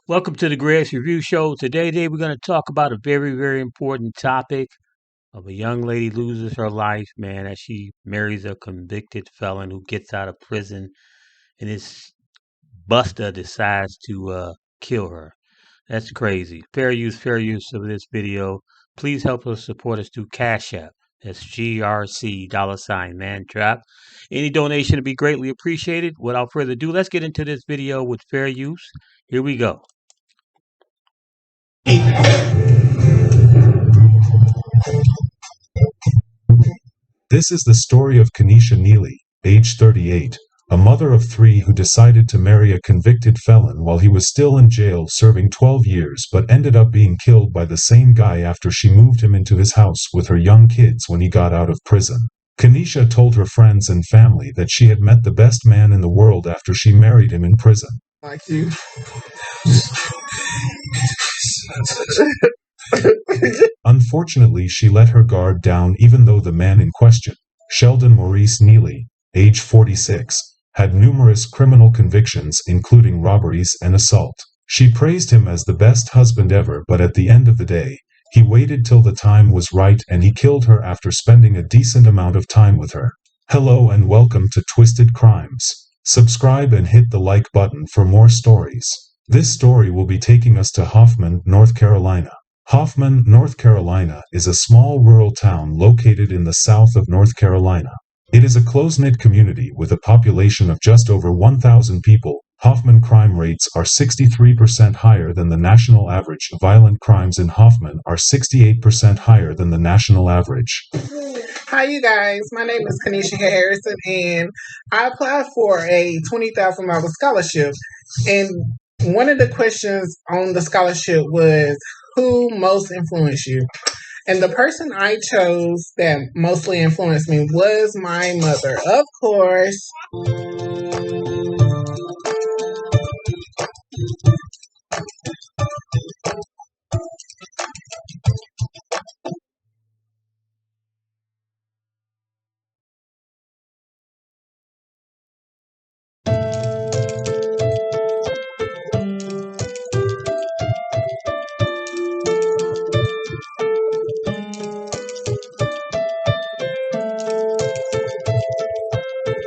Welcome to the Grass Review Show. Today we're going to talk about a very important topic of a young lady loses her life, man, as she marries a convicted felon who gets out of prison, and his buster decides to kill her. That's crazy. Fair use of this video. Please help us support us through Cash App. That's GRC $mantrap. Any donation would be greatly appreciated. Without further ado, let's get into this video with fair use. Here we go. This is the story of Kenesha Neely, age 38, a mother of three who decided to marry a convicted felon while he was still in jail serving 12 years but ended up being killed by the same guy after she moved him into his house with her young kids when he got out of prison. Kenesha told her friends and family that she had met the best man in the world after she married him in prison. Like you. Unfortunately, she let her guard down even though the man in question, Sheldon Maurice Neely, age 46, had numerous criminal convictions including robberies and assault. She praised him as the best husband ever, but at the end of the day, he waited till the time was right and he killed her after spending a decent amount of time with her. Hello and welcome to Twisted Crimes. Subscribe and hit the like button for more stories. This story will be taking us to Hoffman, North Carolina. Hoffman, North Carolina is a small rural town located in the south of North Carolina. It is a close-knit community with a population of just over 1,000 people. Hoffman crime rates are 63% higher than the national average. Violent crimes in Hoffman are 68% higher than the national average. Hi, you guys. My name is Kenesha Harrison, and I applied for a $20,000 scholarship. And one of the questions on the scholarship was, who most influenced you? And the person I chose that mostly influenced me was my mother, of course.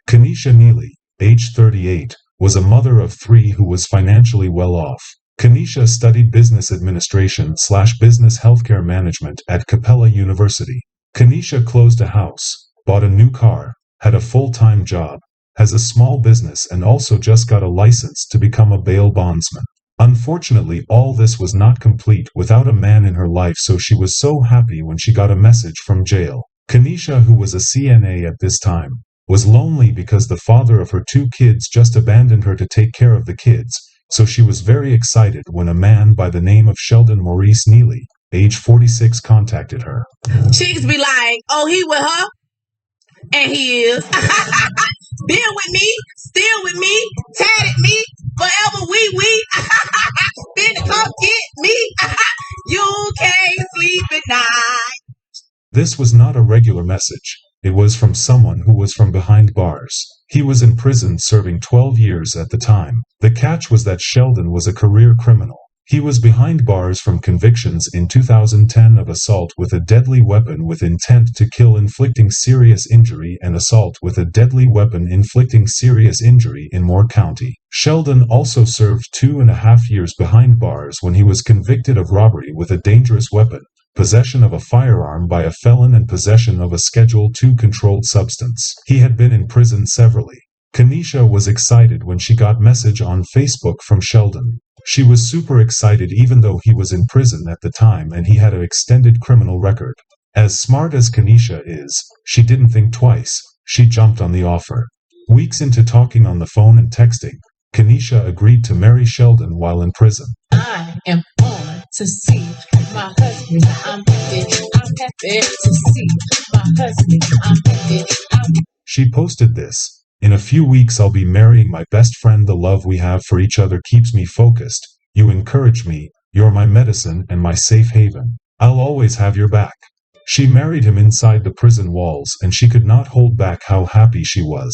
Kenesha Neely, age 38, was a mother of three who was financially well off. Kenesha studied business administration/business healthcare management at Capella University. Kenesha closed a house, bought a new car, had a full-time job, has a small business and also just got a license to become a bail bondsman. Unfortunately, all this was not complete without a man in her life, so she was so happy when she got a message from jail. Kenesha, who was a CNA at this time, was lonely because the father of her two kids just abandoned her to take care of the kids, so she was very excited when a man by the name of Sheldon Maurice Neely, age 46, contacted her. Chicks be like, oh, he with her? And he is. Been with me, still with me, tatted me, forever we. Been to come get me. You can't sleep at night. This was not a regular message. It was from someone who was from behind bars. He was in prison serving 12 years at the time. The catch was that Sheldon was a career criminal. He was behind bars from convictions in 2010 of assault with a deadly weapon with intent to kill inflicting serious injury and assault with a deadly weapon inflicting serious injury in Moore County. Sheldon also served 2.5 years behind bars when he was convicted of robbery with a dangerous weapon, possession of a firearm by a felon and possession of a Schedule II controlled substance. He had been in prison severally. Kenesha was excited when she got message on Facebook from Sheldon. She was super excited even though he was in prison at the time and he had an extended criminal record. As smart as Kenesha is, she didn't think twice. She jumped on the offer. Weeks into talking on the phone and texting, Kenesha agreed to marry Sheldon while in prison. I am on to see my husband. I'm happy to see my husband. I'm happy. She posted this. In a few weeks I'll be marrying my best friend. The love we have for each other keeps me focused. You encourage me. You're my medicine and my safe haven. I'll always have your back. She married him inside the prison walls and she could not hold back how happy she was.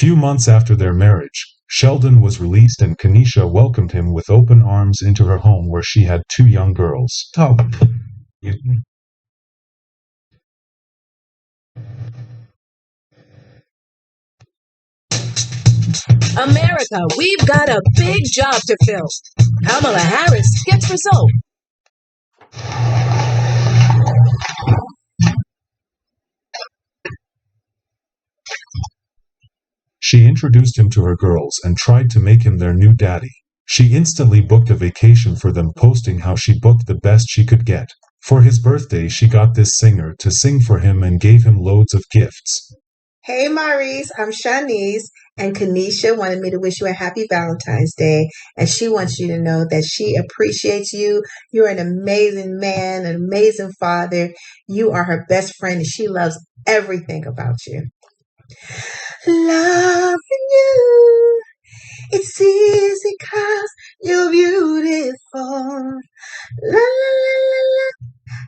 Few months after their marriage, Sheldon was released and Kenesha welcomed him with open arms into her home where she had 2 young girls. Talk. America, we've got a big job to fill. Kamala Harris gets result. She introduced him to her girls and tried to make him their new daddy. She instantly booked a vacation for them, posting how she booked the best she could get. For his birthday, she got this singer to sing for him and gave him loads of gifts. Hey, Marries, I'm Shanice, and Kenesha wanted me to wish you a happy Valentine's Day, and she wants you to know that she appreciates you. You're an amazing man, an amazing father. You are her best friend, and she loves everything about you. Loving you, it's easy 'cause you're beautiful. La la la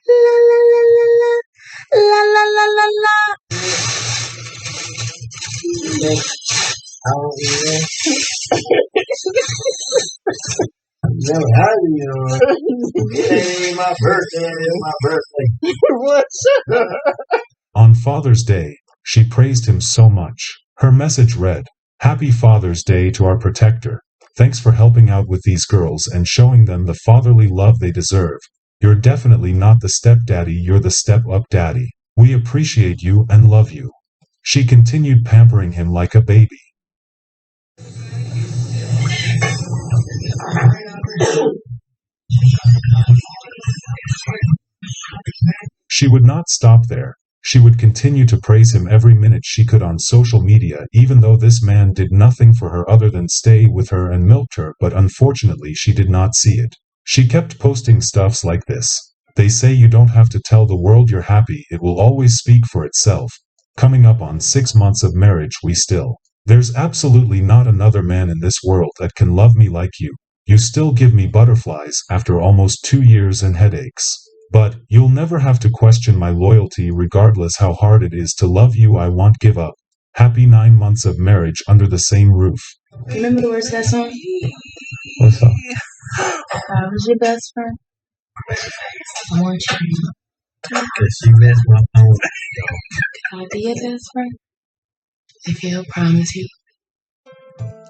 la la la la la la la la la la la. Never had it ain't my birthday, it's my birthday. What? On Father's Day, she praised him so much. Her message read, "Happy Father's Day to our protector. Thanks for helping out with these girls and showing them the fatherly love they deserve. You're definitely not the stepdaddy, you're the step-up daddy. We appreciate you and love you." She continued pampering him like a baby. She would not stop there. She would continue to praise him every minute she could on social media, even though this man did nothing for her other than stay with her and milked her, but unfortunately she did not see it. She kept posting stuffs like this. "They say you don't have to tell the world you're happy, it will always speak for itself. Coming up on 6 months of marriage, we still. There's absolutely not another man in this world that can love me like you. You still give me butterflies after almost 2 years and headaches. But you'll never have to question my loyalty regardless how hard it is to love you. I won't give up. Happy 9 months of marriage under the same roof." Remember the words to that song? What's up? I was your best friend. I want you to Cause she messed my phone. Can I be your best friend? If you'll promise you.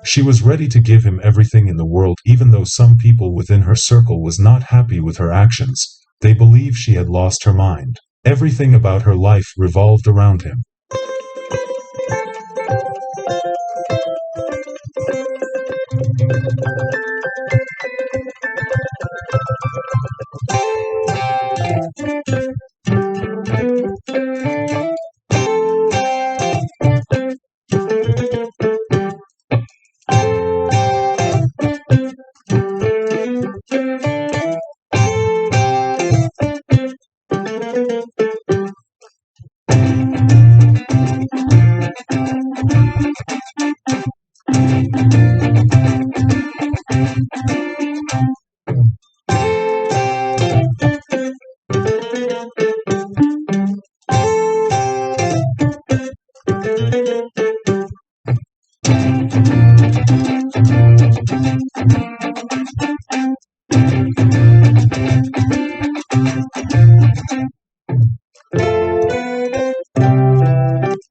She was ready to give him everything in the world, even though some people within her circle was not happy with her actions. They believed she had lost her mind. Everything about her life revolved around him.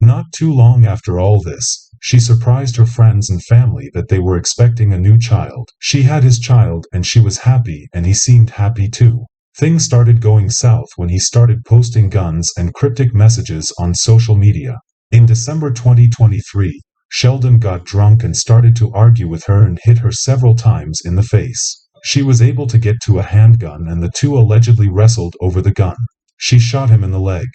Not too long after all this, she surprised her friends and family that they were expecting a new child. She had his child and she was happy, and he seemed happy too. Things started going south when he started posting guns and cryptic messages on social media. In December 2023, Sheldon got drunk and started to argue with her and hit her several times in the face. She was able to get to a handgun and the two allegedly wrestled over the gun. She shot him in the leg.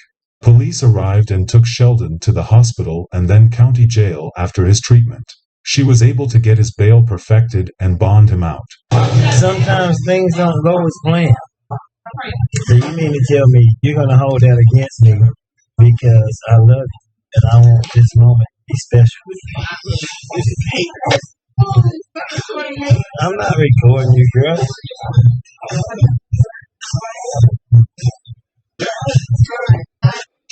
Police arrived and took Sheldon to the hospital and then county jail after his treatment. She was able to get his bail perfected and bond him out. Sometimes things don't go as planned. So you mean to tell me you're gonna hold that against me because I love you and I want this moment to be special? I'm not recording you, girl.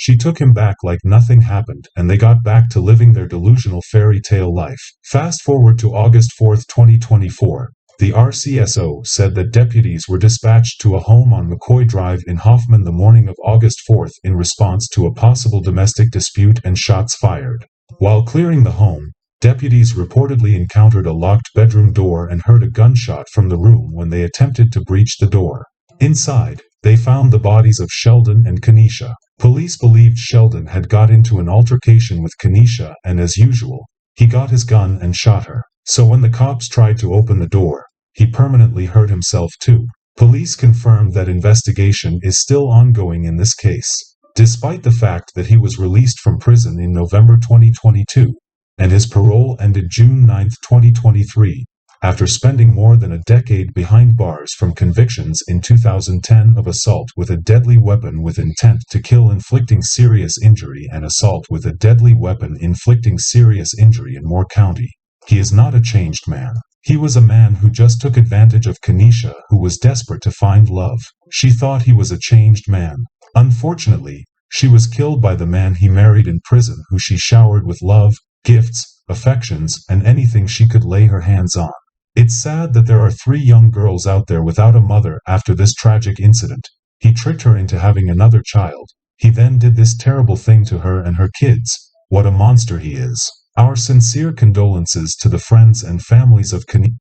She took him back like nothing happened, and they got back to living their delusional fairy tale life. Fast forward to August 4th, 2024. The RCSO said that deputies were dispatched to a home on McCoy Drive in Hoffman the morning of August 4th in response to a possible domestic dispute and shots fired. While clearing the home, deputies reportedly encountered a locked bedroom door and heard a gunshot from the room when they attempted to breach the door. Inside, they found the bodies of Sheldon and Kenesha. Police believed Sheldon had got into an altercation with Kenesha, and as usual, he got his gun and shot her. So when the cops tried to open the door, he permanently hurt himself too. Police confirmed that investigation is still ongoing in this case, despite the fact that he was released from prison in November 2022, and his parole ended June 9, 2023, after spending more than a decade behind bars from convictions in 2010 of assault with a deadly weapon with intent to kill inflicting serious injury and assault with a deadly weapon inflicting serious injury in Moore County. He is not a changed man. He was a man who just took advantage of Kenesha, who was desperate to find love. She thought he was a changed man. Unfortunately, she was killed by the man he married in prison, who she showered with love, gifts, affections, and anything she could lay her hands on. It's sad that there are 3 young girls out there without a mother after this tragic incident. He tricked her into having another child. He then did this terrible thing to her and her kids. What a monster he is. Our sincere condolences to the friends and families of Kenesha.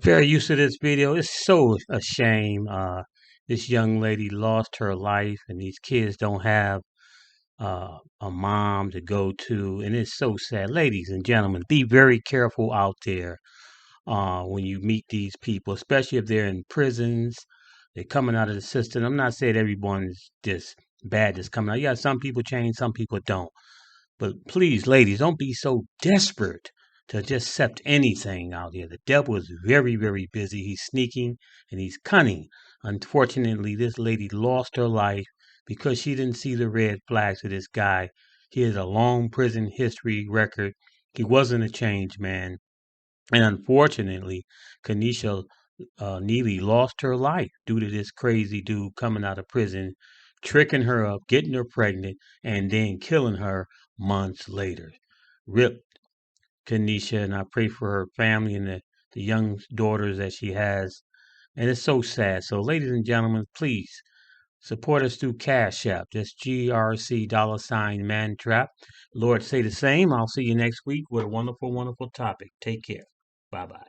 Fair use of this video. It's so a shame. This young lady lost her life, and these kids don't have a mom to go to, and it's so sad. Ladies and gentlemen, be very careful out there when you meet these people, especially if they're in prisons. They're coming out of the system. I'm not saying everyone's just bad that's coming out. Yeah, some people change, some people don't. But please, ladies, don't be so desperate to just accept anything out here. The devil is very, very busy. He's sneaking and he's cunning. Unfortunately, this lady lost her life because she didn't see the red flags of this guy. He has a long prison history record. He wasn't a changed man. And unfortunately, Kenesha Neely lost her life due to this crazy dude coming out of prison, tricking her up, getting her pregnant, and then killing her months later. Rip Kenesha, and I pray for her family and the young daughters that she has. And it's so sad. So, ladies and gentlemen, please support us through Cash App. That's GRC $mantrap. Lord, say the same. I'll see you next week with a wonderful, wonderful topic. Take care. Bye bye.